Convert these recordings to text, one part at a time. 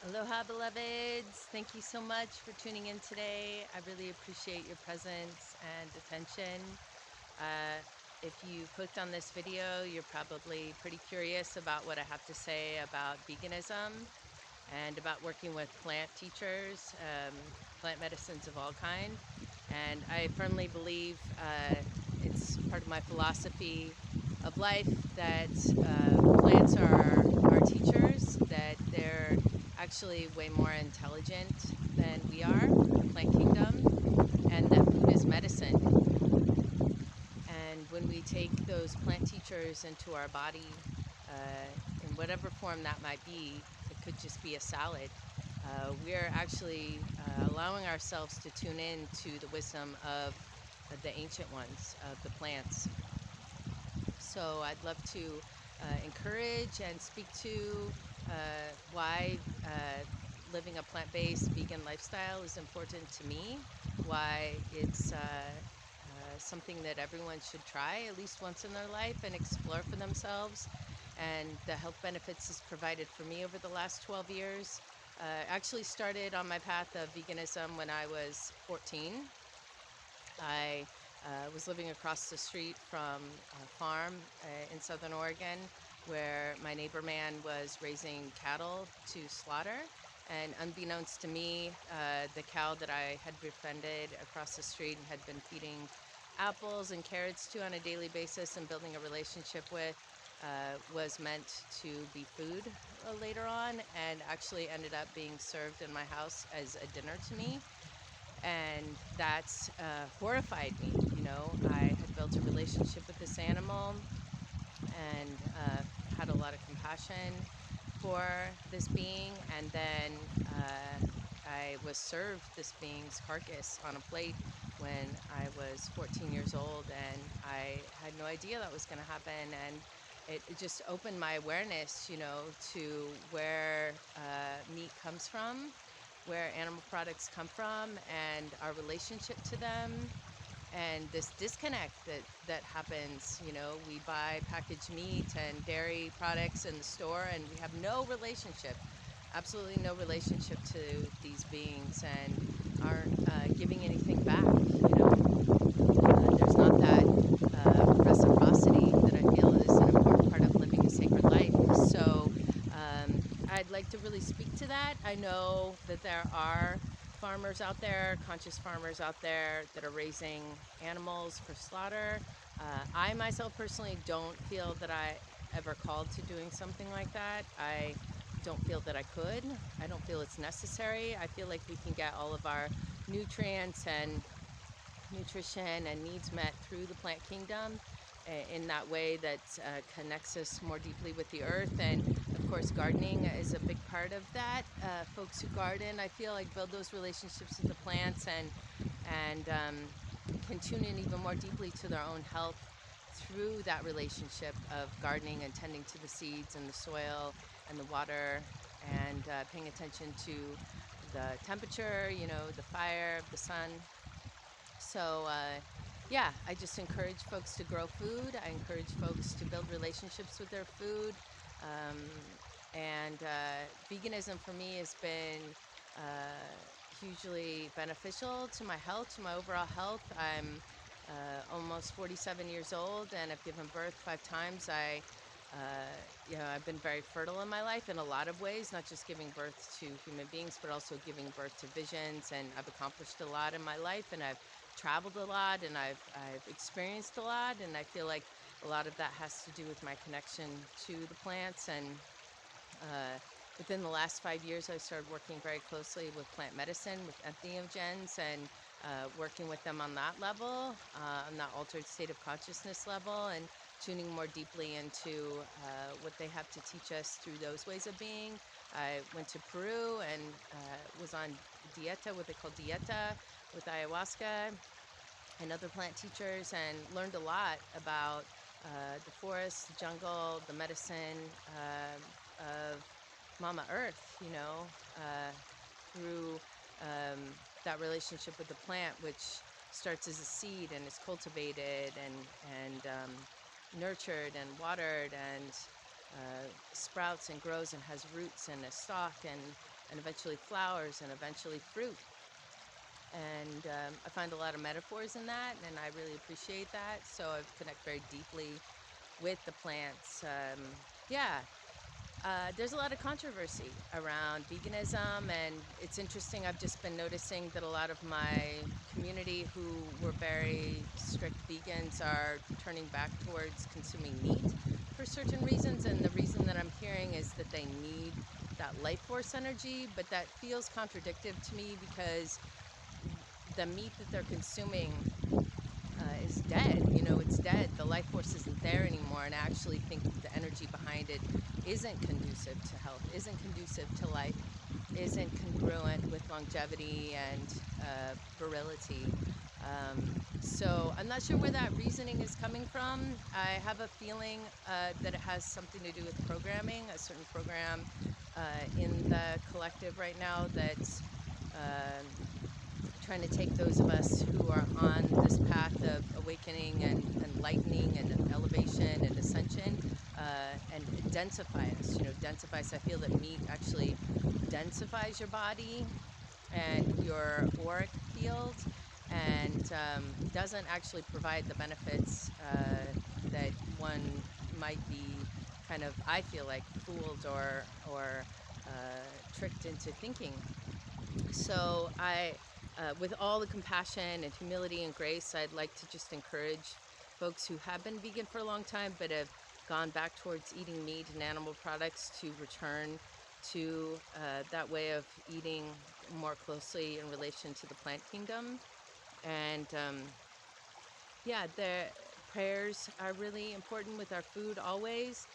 Aloha, beloveds. Thank you so much for tuning in today. I really appreciate your presence and attention. If you clicked on this video, you're probably pretty curious about what I have to say about veganism and about working with plant teachers, plant medicines of all kind. And I firmly believe it's part of my philosophy of life that plants are our teachers, that they're actually way more intelligent than we are, the plant kingdom, and that food is medicine. And when we take those plant teachers into our body, in whatever form that might be, it could just be a salad. We're actually allowing ourselves to tune in to the wisdom of the ancient ones, of the plants. So I'd love to encourage and speak to why living a plant-based vegan lifestyle is important to me, why it's something that everyone should try at least once in their life and explore for themselves, and the health benefits it's provided for me over the last 12 years. Actually started on my path of veganism when I was 14. I was living across the street from a farm in Southern Oregon where my neighbor man was raising cattle to slaughter. And unbeknownst to me, the cow that I had befriended across the street and had been feeding apples and carrots to on a daily basis and building a relationship with was meant to be food later on, and actually ended up being served in my house as a dinner to me. And that's horrified me. You know, I had built a relationship with this animal and had a lot of compassion for this being, and then I was served this being's carcass on a plate when I was 14 years old, and I had no idea that was going to happen. And it just opened my awareness, you know, to where meat comes from, where animal products come from, and our relationship to them, and this disconnect that happens. You know, we buy packaged meat and dairy products in the store, and we have no relationship, absolutely no relationship to these beings, and aren't giving anything back. You know, there's not that reciprocity that I feel is an important part of living a sacred life. So I'd like to really speak to that. I know that there are farmers out there, conscious farmers out there, that are raising animals for slaughter. I myself personally don't feel that I ever called to doing something like that. I don't feel that I could. I don't feel it's necessary. I feel like we can get all of our nutrients and nutrition and needs met through the plant kingdom in that way that connects us more deeply with the earth. And of course, gardening is a big part of that. Folks who garden, I feel like, build those relationships with the plants and can tune in even more deeply to their own health through that relationship of gardening and tending to the seeds and the soil and the water, and paying attention to the temperature, you know, the fire, the sun. So yeah, I just encourage folks to grow food. I encourage folks to build relationships with their food. Um, and veganism for me has been hugely beneficial to my health, to my overall health. I'm almost 47 years old, and I've given birth 5 times. You know, I've been very fertile in my life in a lot of ways, not just giving birth to human beings, but also giving birth to visions. And I've accomplished a lot in my life, and I've traveled a lot, and I've experienced a lot. And I feel like a lot of that has to do with my connection to the plants. And within the last 5 years, I started working very closely with plant medicine, with entheogens, and working with them on that level, on that altered state of consciousness level, and tuning more deeply into what they have to teach us through those ways of being. I went to Peru and was on dieta, what they call dieta, with ayahuasca and other plant teachers, and learned a lot about the forest, the jungle, the medicine of Mama Earth, you know, through that relationship with the plant, which starts as a seed and is cultivated and nurtured and watered and sprouts and grows and has roots and a stalk, and eventually flowers, and eventually fruit. And I find a lot of metaphors in that, and I really appreciate that. So I connect very deeply with the plants. There's a lot of controversy around veganism, and it's interesting. I've just been noticing that a lot of my community who were very strict vegans are turning back towards consuming meat for certain reasons, and the reason that I'm hearing is that they need that life force energy, but that feels contradictory to me because the meat that they're consuming is dead. It's dead. The life force isn't there anymore, and I actually think the energy behind it isn't conducive to health, isn't conducive to life, isn't congruent with longevity and virility. So I'm not sure where that reasoning is coming from. I have a feeling that it has something to do with programming, a certain program in the collective right now that's trying to take those of us who are on this path of awakening and enlightening and elevation and ascension and densify us. Densify us. I feel that meat actually densifies your body and your auric field, and doesn't actually provide the benefits that one might be kind of, I feel like, fooled or tricked into thinking. So with all the compassion and humility and grace, I'd like to just encourage folks who have been vegan for a long time but have gone back towards eating meat and animal products to return to that way of eating more closely in relation to the plant kingdom. And the prayers are really important with our food always.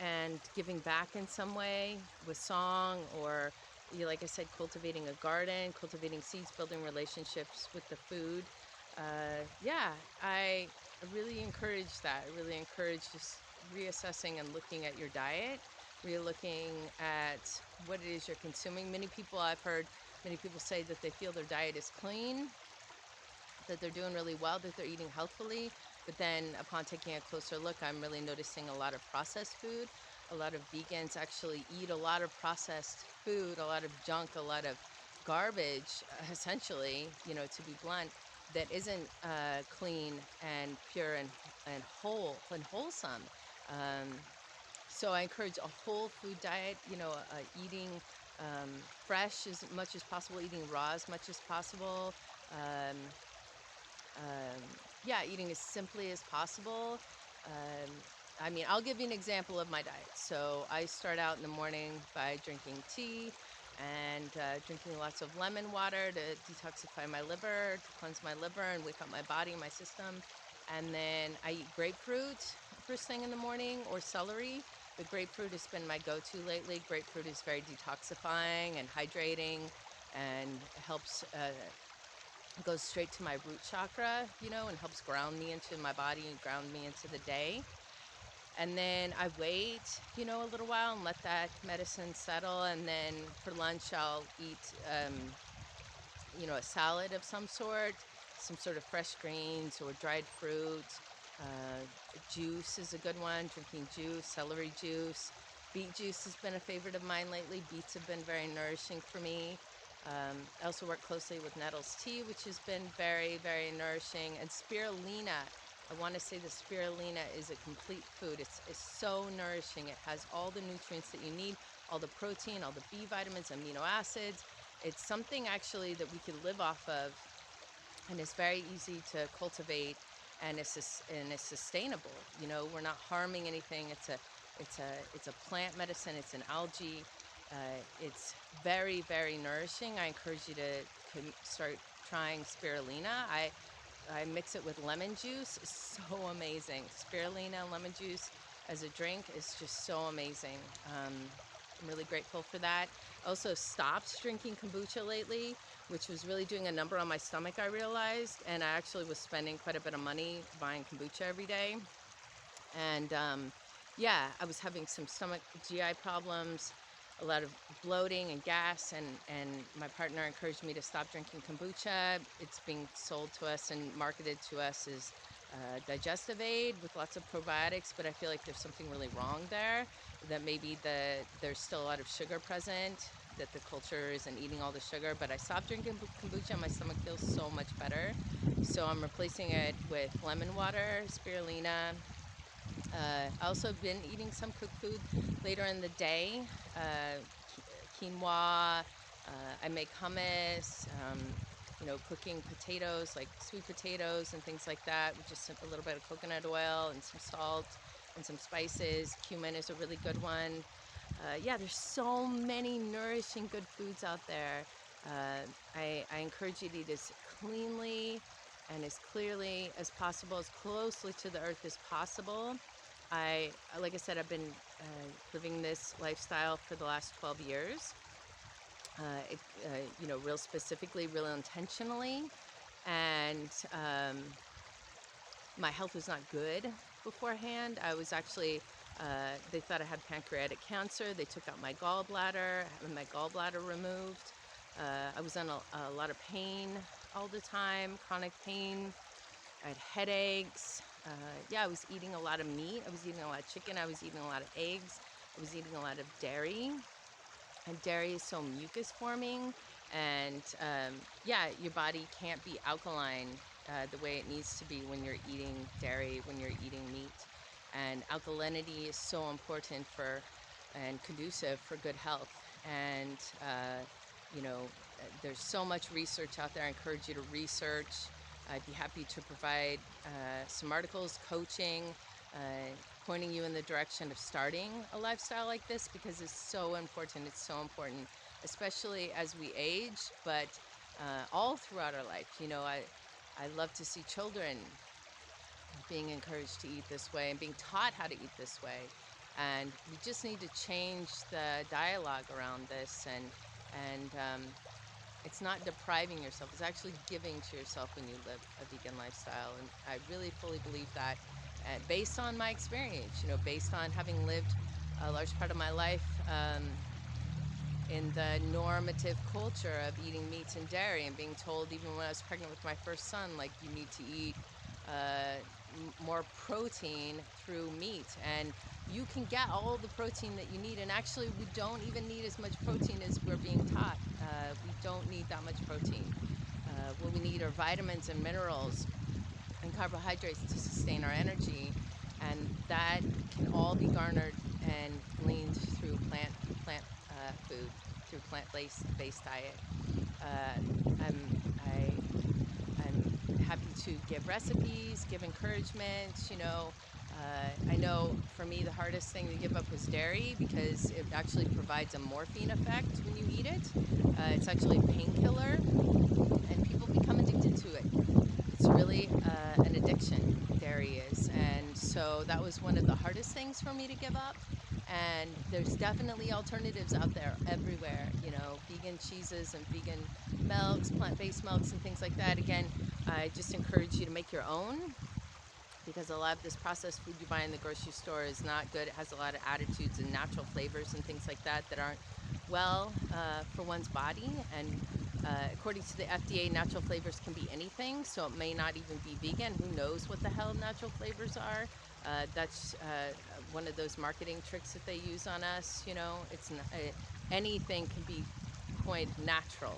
And giving back in some way with song, or like I said, cultivating a garden, cultivating seeds, building relationships with the food. I really encourage that. I really encourage just reassessing and looking at your diet, re-looking at what it is you're consuming. I've heard many people say that they feel their diet is clean, that they're doing really well, that they're eating healthfully. But then upon taking a closer look, I'm really noticing a lot of processed food. A lot of vegans actually eat a lot of processed food, a lot of junk, a lot of garbage, essentially, to be blunt, that isn't clean and pure and whole and wholesome. So I encourage a whole food diet, eating fresh as much as possible, eating raw as much as possible. Eating as simply as possible. I'll give you an example of my diet. So I start out in the morning by drinking tea and drinking lots of lemon water to detoxify my liver, to cleanse my liver and wake up my body and my system. And then I eat grapefruit first thing in the morning, or celery. The grapefruit has been my go-to lately. Grapefruit is very detoxifying and hydrating, and helps goes straight to my root chakra, and helps ground me into my body and ground me into the day. And then I wait, a little while and let that medicine settle. And then for lunch, I'll eat, a salad of some sort of fresh greens or dried fruit. Juice is a good one, drinking juice, celery juice. Beet juice has been a favorite of mine lately. Beets have been very nourishing for me. I also work closely with nettles tea, which has been very, very nourishing. And spirulina, I want to say the spirulina is a complete food. It's so nourishing. It has all the nutrients that you need, all the protein, all the B vitamins, amino acids. It's something actually that we can live off of, and it's very easy to cultivate, and it's sustainable. We're not harming anything. It's a plant medicine. It's an algae. It's very, very nourishing. I encourage you to start trying spirulina. I mix it with lemon juice. It's so amazing. Spirulina and lemon juice as a drink is just so amazing. I'm really grateful for that. I also stopped drinking kombucha lately, which was really doing a number on my stomach, I realized. And I actually was spending quite a bit of money buying kombucha every day. And I was having some stomach GI problems, a lot of bloating and gas, and my partner encouraged me to stop drinking kombucha. It's being sold to us and marketed to us as digestive aid with lots of probiotics, but I feel like there's something really wrong there, that maybe there's still a lot of sugar present, that the culture isn't eating all the sugar. But I stopped drinking kombucha, my stomach feels so much better. So I'm replacing it with lemon water, spirulina. I also been eating some cooked food later in the day, quinoa. I make hummus, cooking potatoes, like sweet potatoes and things like that, with just a little bit of coconut oil and some salt and some spices. Cumin is a really good one. Yeah, there's so many nourishing good foods out there. I encourage you to eat as cleanly and as clearly as possible, as closely to the earth as possible. Like I said, I've been living this lifestyle for the last 12 years. Real specifically, real intentionally, and my health was not good beforehand. I was actually, they thought I had pancreatic cancer. They took out my gallbladder, having my gallbladder removed. I was in a lot of pain all the time, chronic pain. I had headaches. I was eating a lot of meat. I was eating a lot of chicken. I was eating a lot of eggs. I was eating a lot of dairy. And dairy is so mucus forming, and your body can't be alkaline the way it needs to be when you're eating dairy, when you're eating meat. And alkalinity is so important and conducive for good health. And there's so much research out there. I encourage you to research. I'd be happy to provide some articles, coaching, pointing you in the direction of starting a lifestyle like this, because it's so important. It's so important, especially as we age, but all throughout our life. I love to see children being encouraged to eat this way and being taught how to eat this way. And we just need to change the dialogue around this, and it's not depriving yourself. It's actually giving to yourself when you live a vegan lifestyle. And I really fully believe that, based on my experience, based on having lived a large part of my life in the normative culture of eating meats and dairy, and being told, even when I was pregnant with my first son, like, you need to eat more protein through meat, and you can get all the protein that you need. And actually, we don't even need as much protein as we're being taught. We don't need that much protein. What we need are vitamins and minerals and carbohydrates to sustain our energy, and that can all be garnered and gleaned through plant food, through plant-based diet. I'm happy to give recipes, give encouragement. I know for me the hardest thing to give up was dairy, because it actually provides a morphine effect when you eat it. It's actually a painkiller, and people become addicted to it. It's really an addiction, dairy is. And so that was one of the hardest things for me to give up. And there's definitely alternatives out there everywhere, vegan cheeses and vegan milks, plant-based milks and things like that. Again, I just encourage you to make your own, because a lot of this processed food you buy in the grocery store is not good. It has a lot of additives and natural flavors and things like that aren't well for one's body. And according to the FDA, natural flavors can be anything, so it may not even be vegan. Who knows what the hell natural flavors are? That's one of those marketing tricks that they use on us. It's not, anything can be coined natural,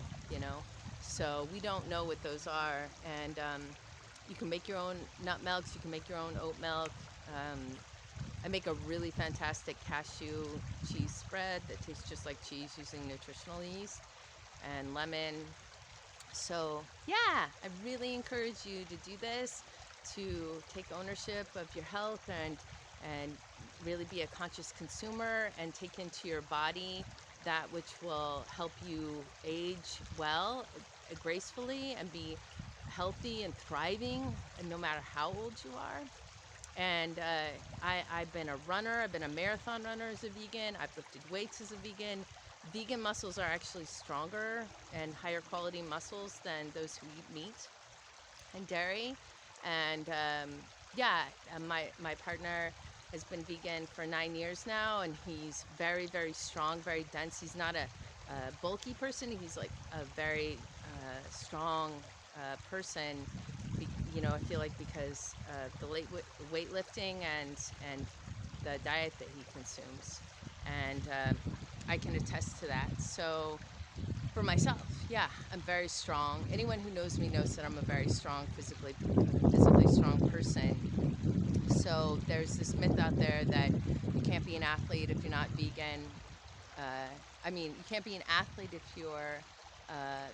so we don't know what those are. And you can make your own nut milks, you can make your own oat milk. I make a really fantastic cashew cheese spread that tastes just like cheese, using nutritional yeast and lemon. So yeah, I really encourage you to do this, to take ownership of your health, and really be a conscious consumer, and take into your body that which will help you age well, gracefully, and be healthy and thriving, and no matter how old you are. And I've been a runner. I've been a marathon runner as a vegan. I've lifted weights as a vegan. Vegan muscles are actually stronger and higher quality muscles than those who eat meat and dairy. And my partner has been vegan for 9 years now, and he's very, very strong, very dense. He's not a bulky person. He's like a very strong person. you know, I feel like because the weightlifting and the diet that he consumes, and I can attest to that. So for myself, yeah, I'm very strong. Anyone who knows me knows that I'm a very strong, physically strong person. So there's this myth out there that you can't be an athlete if you're not vegan. I mean, you can't be an athlete if you're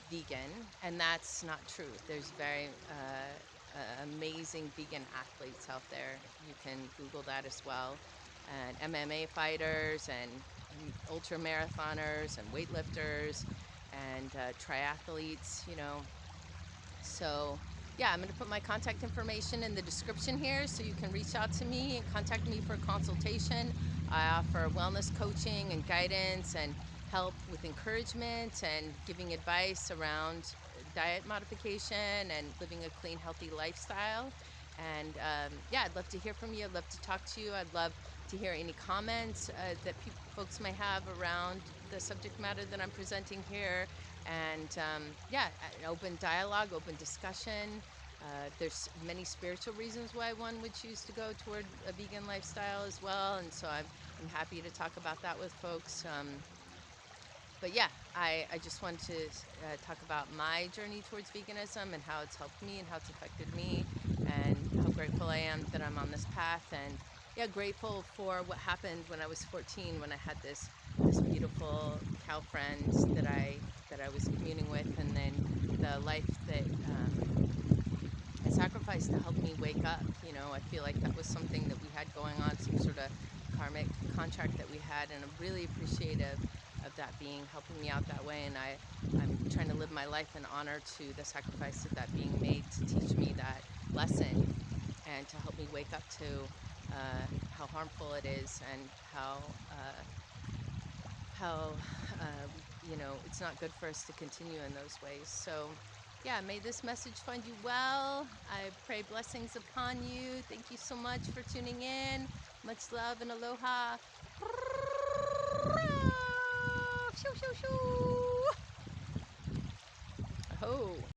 vegan, and that's not true. There's very amazing vegan athletes out there. You can Google that as well. And MMA fighters and ultra marathoners and weightlifters and triathletes, you know. So yeah, I'm going to put my contact information in the description here so you can reach out to me and contact me for a consultation. I offer wellness coaching and guidance and help with encouragement and giving advice around diet modification and living a clean, healthy lifestyle. And yeah, I'd love to hear from you. I'd love to talk to you. I'd love to hear any comments that folks may have around the subject matter that I'm presenting here. And yeah, an open dialogue, open discussion. There's many spiritual reasons why one would choose to go toward a vegan lifestyle as well. And so I'm happy to talk about that with folks. But yeah, I just wanted to talk about my journey towards veganism and how it's helped me and how it's affected me, and how grateful I am that I'm on this path. And yeah, grateful for what happened when I was 14, when I had this beautiful cow friend that I was communing with, and then the life that I sacrificed to help me wake up. You know, I feel like that was something that we had going on, some sort of karmic contract that we had, and I'm really appreciative of that being helping me out that way. And I'm trying to live my life in honor to the sacrifice of that being made to teach me that lesson and to help me wake up to how harmful it is, and how you know, it's not good for us to continue in those ways. So yeah, may this message find you well. I pray blessings upon you. Thank you so much for tuning in. Much love and aloha.